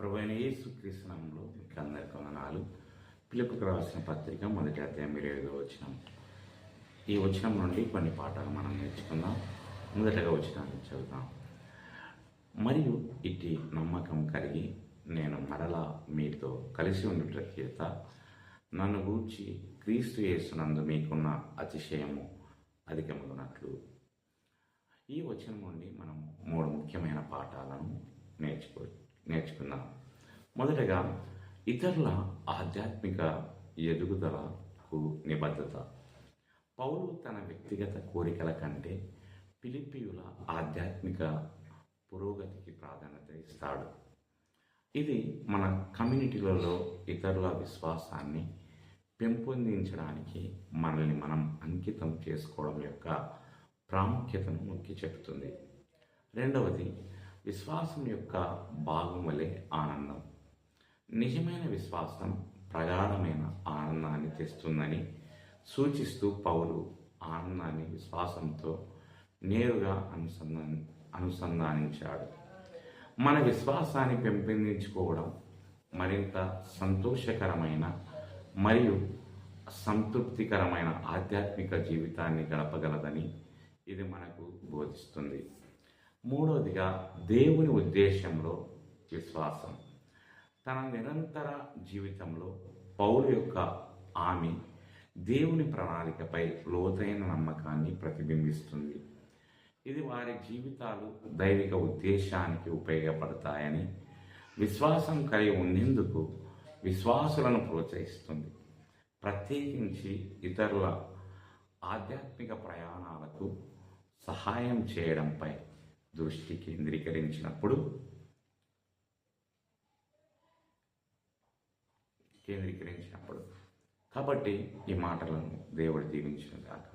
ప్రభువైన యేసుక్రీస్తు నామములో మీకు అందరికీ వందనాలు. ఫిలిప్పీయులకు రాసిన పత్రిక మొదటి అధ్యాయం 25వ వచనం. ఈ వచనం నుండి కొన్ని పాఠాలు మనం నేర్చుకుందాం. మొదటగా వచనాన్ని చదువుతాం. మరియు ఇట్టి నమ్మకం కలిగి నేను మరలా మీతో కలిసి ఉండుట చేత నన్ను గూర్చి క్రీస్తు యేసునందు మీకున్న అతిశయము అధికమగునట్లు. ఈ వచనం నుండి మనం 3 ముఖ్యమైన పాఠాలను నేర్చుకుందాం. మొదటగా ఇతరుల ఆధ్యాత్మిక ఎదుగుదలకు నిబద్ధత. పౌలు తన వ్యక్తిగత కోరికల కంటే ఫిలిప్పీయుల ఆధ్యాత్మిక పురోగతికి ప్రాధాన్యత ఇస్తాడు. ఇది మన కమ్యూనిటీలలో ఇతరుల విశ్వాసాన్ని పెంపొందించడానికి మనల్ని మనం అంకితం చేసుకోవడం యొక్క ప్రాముఖ్యతను నొక్కి చెబుతుంది. రెండవది, విశ్వాసం యొక్క భాగం వలె ఆనందం. నిజమైన విశ్వాసం ప్రగాఢమైన ఆనందాన్ని తెస్తుందని సూచిస్తూ పౌలు ఆనందాన్ని విశ్వాసంతో నేరుగా అనుసంధానించాడు. మన విశ్వాసాన్ని పెంపొందించుకోవడం మరింత సంతోషకరమైన మరియు సంతృప్తికరమైన ఆధ్యాత్మిక జీవితాన్ని గడపగలదని ఇది మనకు బోధిస్తుంది. మూడవదిగా, దేవుని ఉద్దేశంలో విశ్వాసం. తన నిరంతర జీవితంలో పౌలు యొక్క ఆమె దేవుని ప్రణాళికపై లోతైన నమ్మకాన్ని ప్రతిబింబిస్తుంది. ఇది వారి జీవితాలు దైవిక ఉద్దేశానికి ఉపయోగపడతాయని విశ్వాసం కలిగి ఉండేందుకు విశ్వాసులను ప్రోత్సహిస్తుంది. ప్రత్యేకించి ఇతరుల ఆధ్యాత్మిక ప్రయాణాలకు సహాయం చేయడంపై దృష్టి కేంద్రీకరించినప్పుడు కాబట్టి ఈ మాటలను దేవుడు దీవించును గాక.